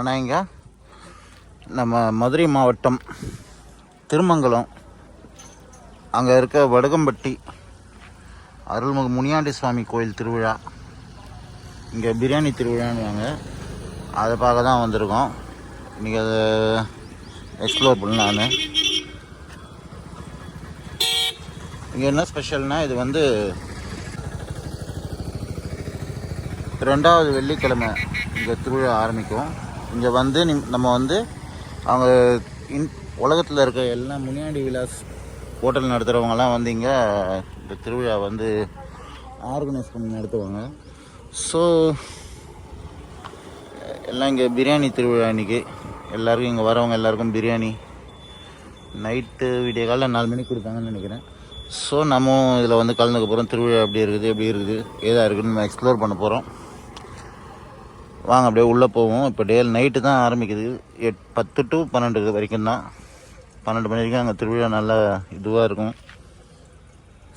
ஆனால் இங்கே நம்ம மதுரை மாவட்டம் திருமங்கலம் அங்கே இருக்க வடுகம்பட்டி அருள்மிகு முனியாண்டி சுவாமி கோயில் திருவிழா. இங்கே பிரியாணி திருவிழான்னு அதை பார்க்க தான் வந்திருக்கோம். இன்றைக்கி அதை எக்ஸ்ப்ளோர் பண்ணலான்னு. இங்கே என்ன ஸ்பெஷல்னால், இது வந்து 2வது வெள்ளிக்கிழமை இங்கே திருவிழா ஆரம்பிக்கும். இங்கே வந்து நம்ம வந்து அவங்க உலகத்தில் இருக்க எல்லா முனியாண்டி விலாஸ் ஹோட்டல் நடத்துகிறவங்கலாம் வந்து இங்கே இந்த திருவிழா வந்து ஆர்கனைஸ் பண்ணி நடத்துவாங்க. ஸோ எல்லாம் இங்கே பிரியாணி திருவிழா. இன்றைக்கி எல்லாருக்கும் இங்கே வரவங்க எல்லாருக்கும் பிரியாணி நைட்டு விடிய காலையில் 4 மணிக்கு கொடுத்தாங்கன்னு நினைக்கிறேன். ஸோ நம்ம இதில் வந்து கலந்துக்க போகிறோம். திருவிழா எப்படி இருக்குது ஏதா இருக்குதுன்னு நம்ம எக்ஸ்ப்ளோர் பண்ண போகிறோம். வாங்க அப்படியே உள்ளே போவோம். இப்போ நைட்டு தான் ஆரம்பிக்குது. 10 to 12 வரைக்கும் தான். 12 மணி வரைக்கும் அங்கே திருவிழா நல்லா இதுவாக இருக்கும்.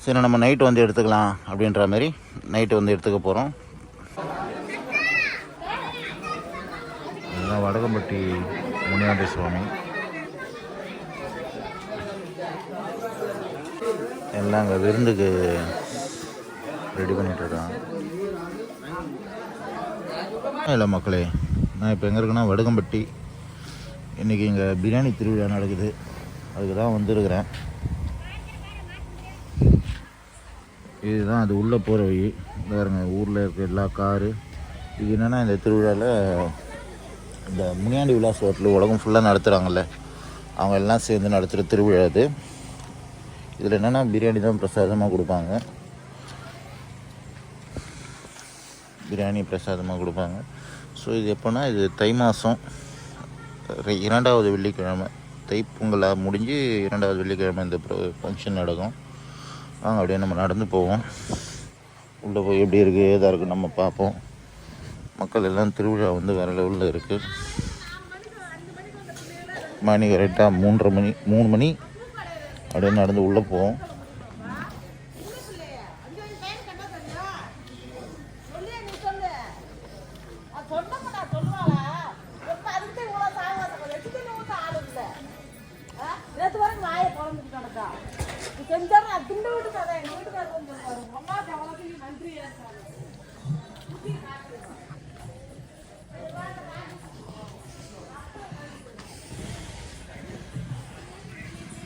சரி, நம்ம நைட்டு வந்து எடுத்துக்கலாம் அப்படின்ற மாதிரி நைட்டு வந்து எடுத்துக்க போகிறோம். இதுதான் வடகம்பட்டி முனியாண்டி சுவாமி. எல்லாம் அங்கே விருந்துக்கு ரெடி பண்ணிகிட்ருக்காங்க. இல்லை மக்களே, நான் இப்போ எங்கே இருக்குன்னா வடுகம்பட்டி. இன்றைக்கி இங்கே பிரியாணி திருவிழா நடக்குது. அதுக்கு தான் வந்துருக்கிறேன். இதுதான் அது உள்ளே போகிற வழி. பாருங்க, ஊரில் இருக்க எல்லா காரு. இது என்னென்னா, இந்த திருவிழாவில் இந்த முனியாண்டி விலாஸ் ஹோட்டல் உலகம் ஃபுல்லாக நடத்துகிறாங்கல்ல, அவங்க எல்லாம் சேர்ந்து நடத்துகிற திருவிழா அது. இதில் என்னென்னா, பிரியாணி தான் பிரசாதமாக கொடுப்பாங்க. பிரியாணி பிரசாதமாக கொடுப்பாங்க. ஸோ இது எப்போனா, இது தை மாதம் 2வது வெள்ளிக்கிழமை, தைப்பொங்கலாக முடிஞ்சு 2வது வெள்ளிக்கிழமை இந்த ஃபங்க்ஷன் நடக்கும். வாங்க அப்படியே நம்ம நடந்து போவோம். உள்ளே போய் எப்படி இருக்குது ஏதாக இருக்குது நம்ம பார்ப்போம். மக்கள் எல்லாம் திருவிழா வந்து வேறு லெவலில் இருக்குது. மணி கரெக்டாக 3 மணி அப்படியே நடந்து உள்ளே போவோம்.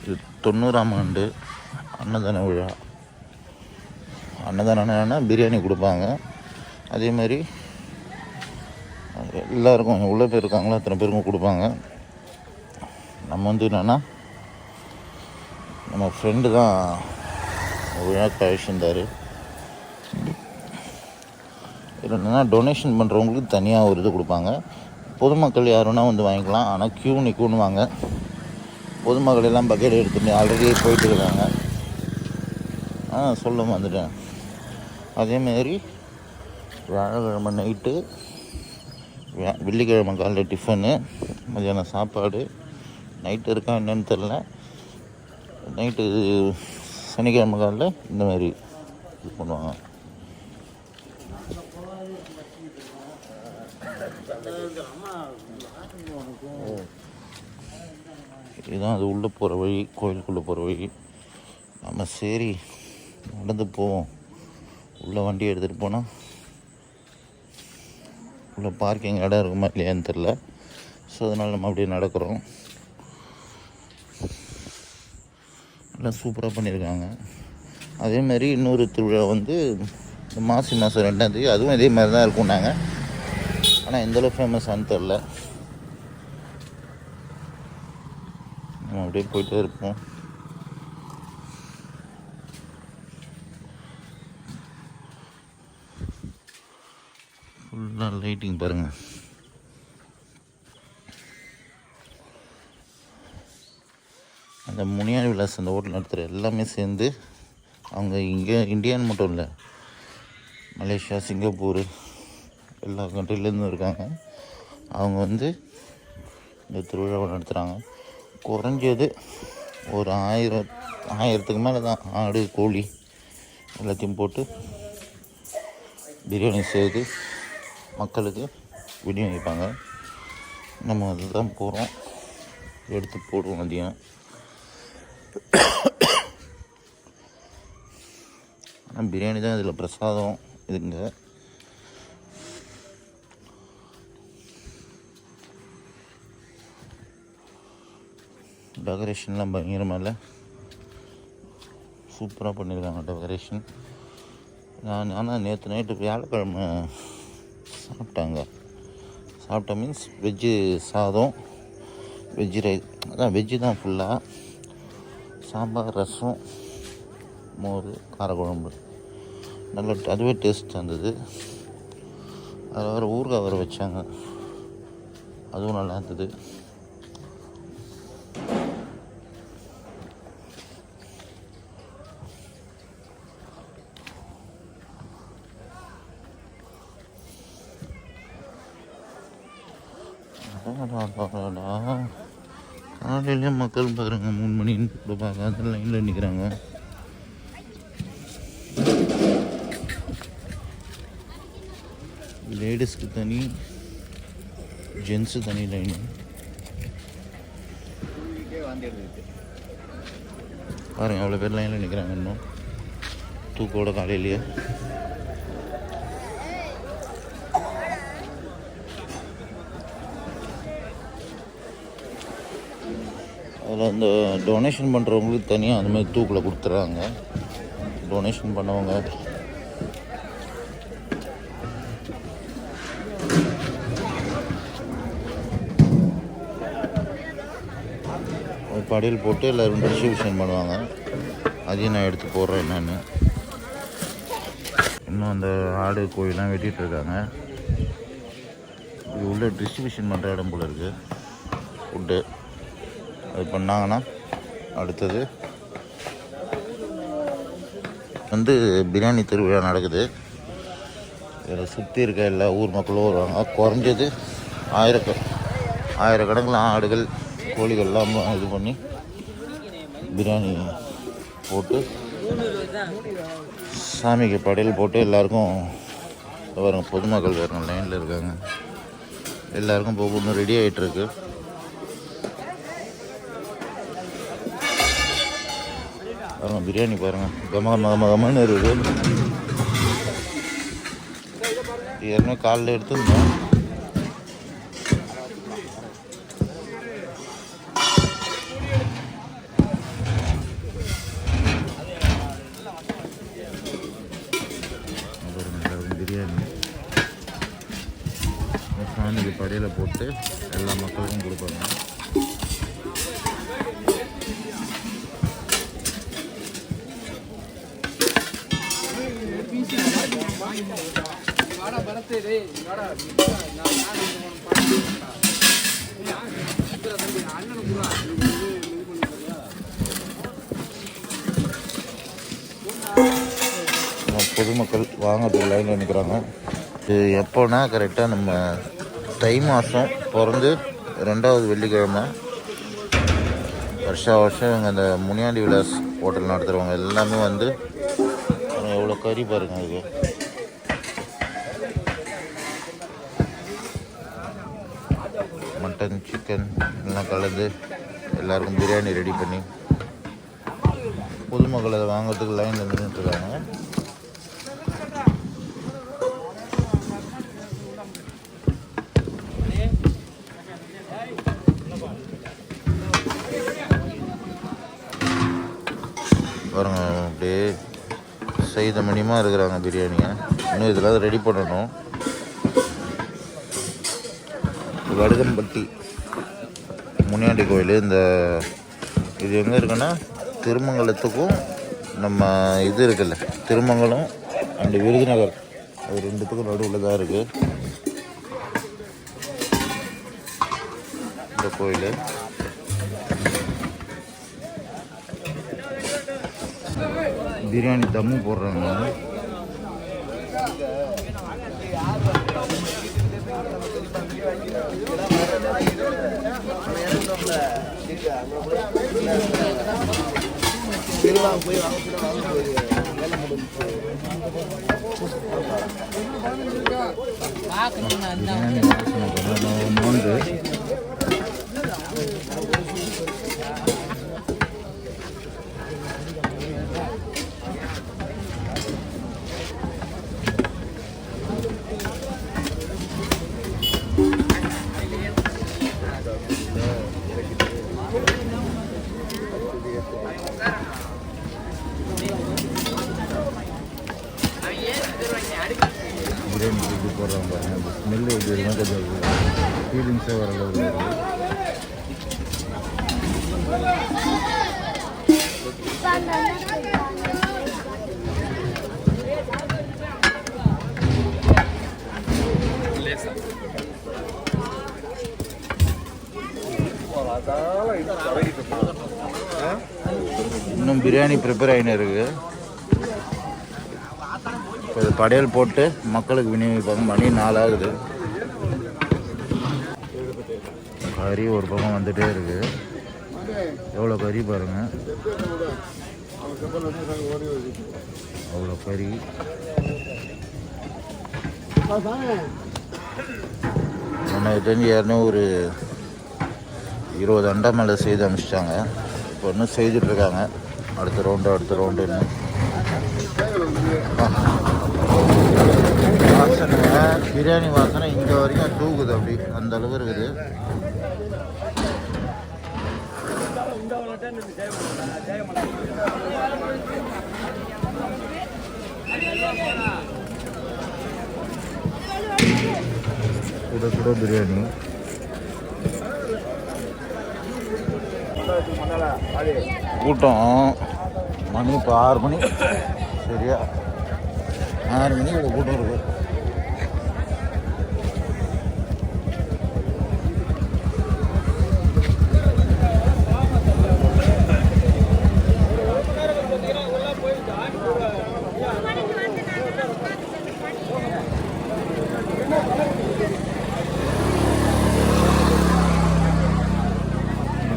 இது 90ஆம் ஆண்டு அன்னதான விழா. அன்னதானம்னா பிரியாணி கொடுப்பாங்க. அதே மாதிரி எல்லாருக்கும் எவ்வளோ பேர் இருக்காங்களோ அத்தனை பேருக்கும் கொடுப்பாங்க. நம்ம வந்து என்னென்னா, நம்ம ஃப்ரெண்டு தான் விழாக்கு அழைச்சிருந்தார். இது என்னென்னா, டொனேஷன் பண்ணுறவங்களுக்கு தனியாக ஒரு இது கொடுப்பாங்க. பொதுமக்கள் யாருன்னா வந்து வாங்கிக்கலாம். ஆனால் க்யூ நிற்கணுவாங்க. பொதுமக்கள் எல்லாம் பக்கெட் எடுத்துகிட்டு ஆல்ரெடி போயிட்டு இருக்காங்க. சொல்ல வந்துட்டேன். அதேமாரி வியாழக்கிழமை நைட்டு, வெள்ளிக்கிழமை காலைல டிஃபனு, மதியானம் சாப்பாடு. நைட்டு இருக்கா என்னன்னு தெரில. நைட்டு சனிக்கிழமை காலையில் இந்த மாதிரி இது பண்ணுவாங்க. இதுதான் அது உள்ளே போகிற வழி, கோயிலுக்குள்ளே போகிற வழி. நம்ம சரி நடந்து போவோம். உள்ளே வண்டி எடுத்துகிட்டு போனால் உள்ளே பார்க்கிங் இடம் இருக்குமா இல்லையான்னு தெரில. ஸோ அதனால் நம்ம அப்படியே நடக்கிறோம். நல்லா சூப்பராக பண்ணியிருக்காங்க. அதேமாதிரி இன்னொரு திருவிழா வந்து இந்த மாசி மாதம் 2ஆம் தேதி, அதுவும் இதே மாதிரி தான் இருக்கும் நாங்கள். ஆனால் எந்தளவு ஃபேமஸானு தெரில. நம்ம அப்படியே போயிட்டே இருப்போம். ஃபுல்லாக லைட்டிங் பாருங்கள். அந்த முனியாண்டி விலாஸ் அந்த ஹோட்டல் நடத்துகிற எல்லாமே சேர்ந்து அவங்க இங்கே இந்தியான்னு மட்டும் இல்லை, மலேசியா, சிங்கப்பூர் எல்லா கண்ட்ரிலேருந்தும் இருக்காங்க. அவங்க வந்து இந்த திருவிழாவை நடத்துகிறாங்க. குறைஞ்சது ஒரு 1000க்கு மேலே தான் ஆடு, கோழி எல்லாத்தையும் போட்டு பிரியாணி செய்து மக்களுக்கு விநியோகிப்பாங்க. நம்ம அதுதான் போகிறோம், எடுத்து போடுவோம் மதியம். ஆனால் பிரியாணி தான் இதில் பிரசாதம். இதுங்க டெக்கரேஷன்லாம் பயங்கரமாக சூப்பராக பண்ணியிருக்காங்க டெக்கரேஷன். ஆனால் நேற்று நைட்டு வியாழக்கிழமை சாப்பிட்ட மீன்ஸ் வெஜ்ஜு சாதம், வெஜ்ஜு ரைஸ், அதான் வெஜ்ஜு தான் ஃபுல்லாக. சாம்பார், ரசம், மோர், காரக்குழம்பு நல்ல அதுவே டேஸ்ட் இருந்தது. அதில் வேறு ஊறுகாய் வேறு வச்சாங்க, அதுவும் நல்லா இருந்தது. காலையிலே மக்கள் பாருங்க 3 மணின்னு கூட பார்க்காத லைனில் நிற்கிறாங்க. லேடிஸ்க்கு தனி, ஜென்ஸு தனி லைனு. பாருங்க அவ்வளோ பேர் லைனில் நிற்கிறாங்க. இன்னும் தூக்கோட காலையிலேயே. அதில் அந்த டொனேஷன் பண்ணுறவங்களுக்கு தனியாக அந்த மாதிரி தூக்கில் கொடுத்துட்றாங்க. டொனேஷன் பண்ணவங்க படையல் போட்டு எல்லோரும் டிஸ்ட்ரிபியூஷன் பண்ணுவாங்க. அதையும் நான் எடுத்து போடுறேன் என்னென்னு. இன்னும் அந்த ஆடு கோழிலாம் வெட்டிகிட்ருக்காங்க. இது உள்ள டிஸ்ட்ரிபியூஷன் பண்ணுற இடம் போல் இருக்குது. ஃபுட்டு அது பண்ணாங்கன்னா அடுத்தது பிரியாணி திருவிழா நடக்குது. இதில் சுற்றி இருக்க எல்லா ஊர் மக்களும் வருவாங்க. குறைஞ்சது ஆயிரக்கணக்கில் ஆடுகள், கோழிகள்லாம் இது பண்ணி பிரியாணி போட்டு சாமிக்கு படையல் போட்டு எல்லாருக்கும் பாருங்க. பொதுமக்கள் பாருங்க லைனில் இருக்காங்க. எல்லாருக்கும் போகணும் ரெடி ஆகிட்டுருக்கு. பாருங்கள் பிரியாணி பாருங்கள், கமன்னு இருக்குது. ஏற்கனவே காலையில் எடுத்துருந்தோம். பிரியாணி சாமிக்கு படையில் போட்டு எல்லா மக்களுக்கும் கொடுப்பாங்க. பொதுமக்கள் வாங்கிறதுக்கு லைனில் நிற்கிறாங்க. இது எப்போனா கரெக்டாக நம்ம தை மாதம் பிறந்து 2வது வெள்ளிக்கிழமை வருஷம் இவங்க அந்த முனியாண்டி விலாஸ் ஹோட்டல் நடத்துகிறவங்க எல்லாமே எவ்வளோ கறி பாருங்க. இது மட்டன், சிக்கன் எல்லாம் கலந்து எல்லாருக்கும் பிரியாணி ரெடி பண்ணி பொதுமக்கள் அதை வாங்கிறதுக்கு லைனில் நின்றுட்டுருக்காங்க. பாருங்க அப்படியே செய்த மணியமாக இருக்கிறாங்க பிரியாணியை. இன்னும் இதில் ரெடி பண்ணணும். வடுகம்பட்டி முனியாண்டி கோயில் இது எங்கே இருக்குன்னா திருமங்கலத்துக்கும் நம்ம இது இருக்குல்ல திருமங்கலம் அண்ட் விருதுநகர், அது 2த்துக்கும் நடுவில் தான் இருக்குது இந்த கோயில். பிரியாணி தம்மு போடுறாங்க. பிரியாணி வேறு லெவலில் இருக்குது. இன்னும் பிரியாணி ப்ரிப்பேர் ஆகினு இருக்குது. இப்போ இது படையல் போட்டு மக்களுக்கு விநியோகிப்பாங்க. மணி 4 ஆகுது. கறி ஒரு பக்கம் வந்துகிட்டே இருக்குது. எவ்வளோ கறி பாருங்கள், அவ்வளோ கறி. எனக்கு தெரிஞ்சு யாருன்னு ஒரு 20 அண்டா மேலே செய்து அனுப்பிச்சிட்டாங்க. இப்போ இன்னும் செய்துட்ருக்காங்க. அடுத்த ரவுண்டுன்னு வாசனை, பிரியாணி வாசனை இங்கே வரைக்கும் தூக்குது. அப்படி அந்த அளவு இருக்குது. சுட பிரியாணி. கூட்டம் மணி இப்போ 6 மணி. சரியா 6 மணி இவ்வளோ கூட்டம் இருக்குது.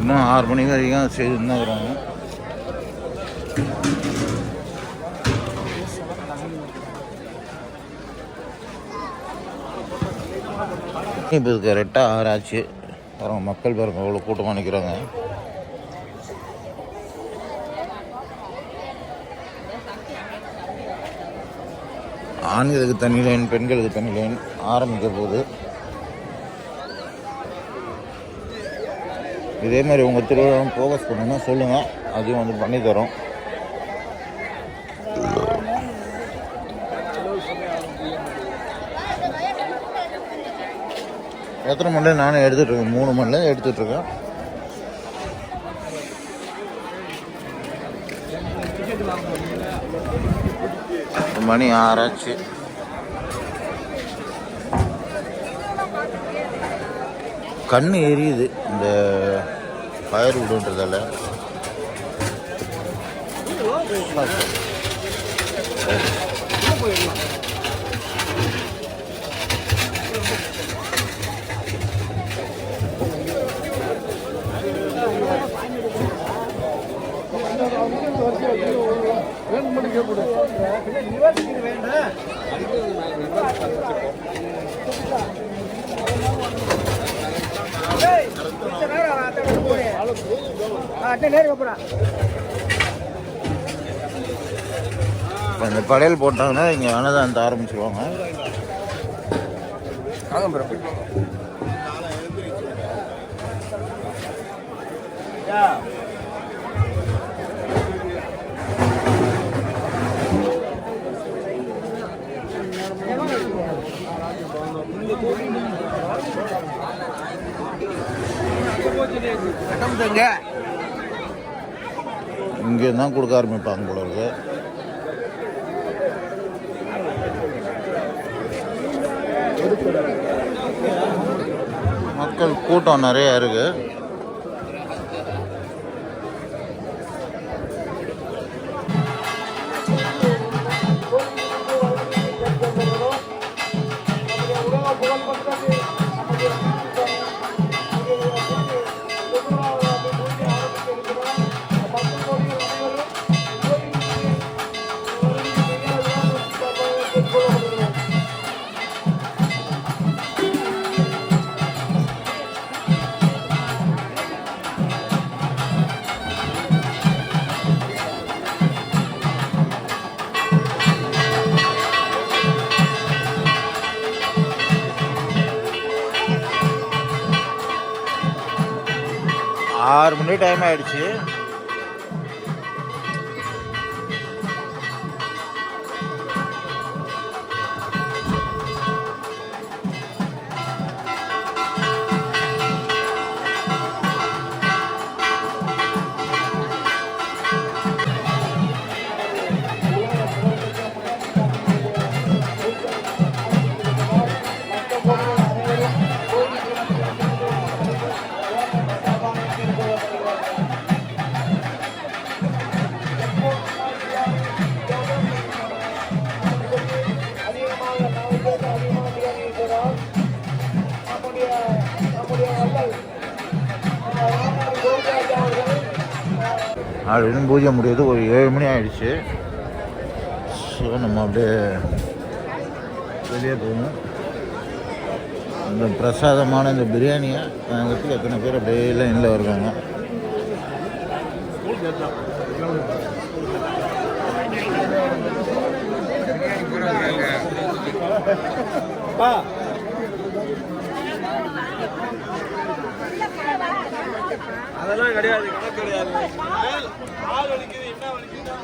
இன்னும் 6 மணி வரைக்கும் செய்துன்னு இருக்கிறாங்க. இப்போ கரெக்டாக 6 ஆச்சு. பாருங்க மக்கள் பாருங்க அவ்வளோ கூட்டமாக நிற்கிறாங்க. ஆண்களுக்கு தனி லைன், பெண்களுக்கு தனி லைன் ஆரம்பிக்க போகுது. இதே மாதிரி உங்கள் திருவிழாவும் ஃபோக்கஸ் பண்ணுன்னா சொல்லுங்கள், அதையும் வந்து பண்ணித்தரோம். எத்தனை மணில நானும் எடுத்துகிட்ருக்கேன், 3 மணில எடுத்துகிட்ருக்கேன். மணி 6 ஆச்சு. கண்ணு எரியுது இந்த ஃபயர் விடுன்றதால. இந்த படையல் போட்டாங்கன்னா இங்கே அன்னதானத்தை ஆரம்பிச்சிருவாங்க. இங்கே தான் கொடுக்க ஆரம்பிப்பாங்க போல இருக்கு. மக்கள் கூட்டம் நிறைய இருக்கு. ஆறு மணி டைம் ஆயிடுச்சு. அப்படின்னு பூஜை முடியாது ஒரு 7 மணி ஆயிடுச்சு. ஸோ நம்ம அப்படியே வெளியே போகணும். இந்த பிரசாதமான இந்த பிரியாணியை வாங்கிறதுக்கு எத்தனை பேர் அப்படியே லைனில் வருவாங்க. அதெல்லாம் கிடையாது, கணக்கு கிடையாது. ஆள் வலிக்குது, என்ன வலிக்குது?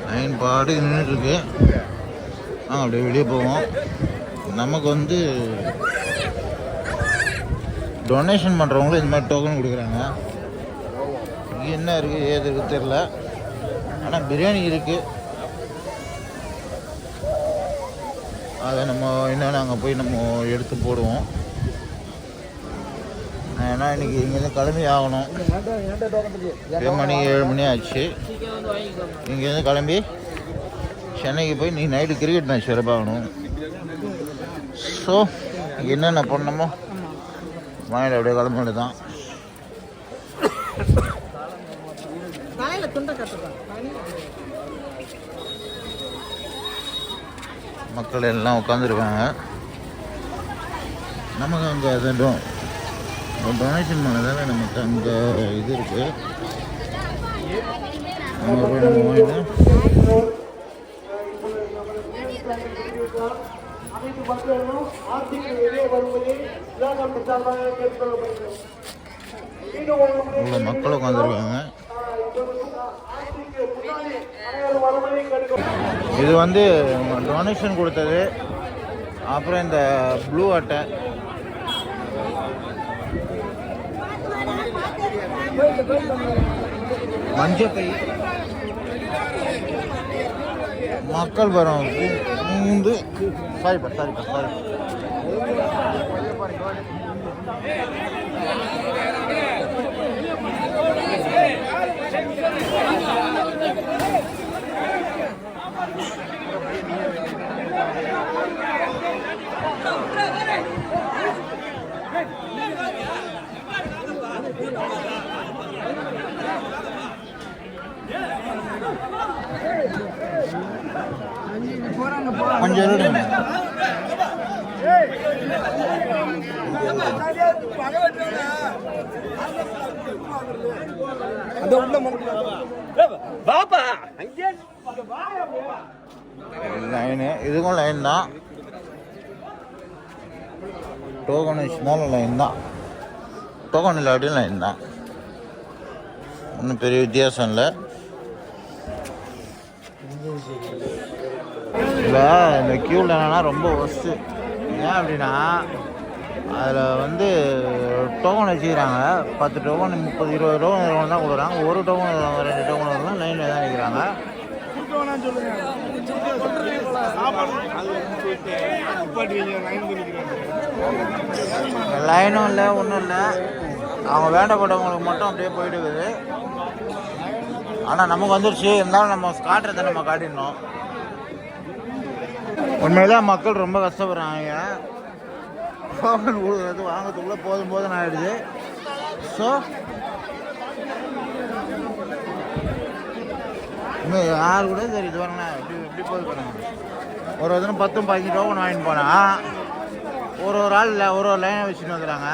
லைன் பாடு நின்றுட்டுருக்கு. அப்படியே வெளியே போவோம். நமக்கு வந்து டொனேஷன் பண்ணுறவங்களும் இந்த மாதிரி டோக்கன் கொடுக்குறாங்க. என்ன இருக்குது ஏது இருக்குது தெரில, ஆனால் பிரியாணி இருக்குது. அதை நம்ம என்னென்ன அங்கே போய் நம்ம எடுத்து போடுவோம். ஏன்னா இன்றைக்கி இங்கேருந்து கிளம்பி ஆகணும். மணி 7 மணி ஆச்சு. இங்கேருந்து கிளம்பி சென்னைக்கு போய் நீ நைட்டு கிரிக்கெட் மேட்ச் வேறு பார்க்கணும். ஸோ என்னென்ன பண்ணணுமோ வாங்கிட்டு அப்படியே கிளம்பிட்டு தான். மக்கள் எல்லாம் உட்காந்துருக்காங்க. நமக்கு அங்கே அது டொனேஷன் பண்ணதால நமக்கு அங்கே இது இருக்குது. அங்கே போய் நம்ம வாங்கிட்டு இவ்வளோ மக்கள் உட்காந்துருக்காங்க. இது வந்து டொனேஷன் கொடுத்தது. அப்புறம் இந்த ப்ளூ அட்டை, மஞ்சப்பை, மக்கள் வரும் வந்து சாரிப்பா. கொஞ்சம் இருங்க. லைனு இதுக்கும் லைன் தான். டோக்கன் வச்சுனாலும் லைன் தான், டோக்கன் இல்லாட்டியும் லைன் தான். ஒன்றும் பெரிய வித்தியாசம் இல்லை. இல்லை இந்த க்யூவில் என்னென்னா ரொம்ப ஒஸ்ட்டு. ஏன் அப்படின்னா அதில் வந்து டோக்கன் வச்சுக்கிறாங்க. 10 டோக்கன் 30-20 டோக்கன் தான் கொடுக்குறாங்க. ஒரு டோக்கன் 2 டோக்கன் லைனில் தான் நிற்கிறாங்க. லைனும் இல்லை, ஒன்றும் இல்லை. அவங்க வேண்டப்பட்டவங்களுக்கு மட்டும் அப்படியே போயிட்டு இருக்குது. ஆனால் நமக்கு வந்துடுச்சு. இருந்தாலும் நம்ம காட்டுறதை நம்ம காட்டிடணும். உண்மையில்தான் மக்கள் ரொம்ப கஷ்டப்படுறாங்க. டோக்கன் கொடுக்குறது வாங்கிறதுக்குள்ளே போதும் ஆகிடுது. ஸோ இன்னும் யார் கூட சரி இது வரணும் எப்படி போய் போகிறாங்க. ஒரு 10-15 டோக்கன் வாங்கிட்டு போனால் ஒரு ஆள் இல்லை, ஒரு லைனை வச்சுட்டு வந்துடுறாங்க.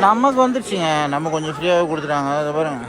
நமக்கு வந்துடுச்சுங்க. நம்ம கொஞ்சம் ஃப்ரீயாகவே கொடுத்துட்டாங்க. அதை பாருங்க.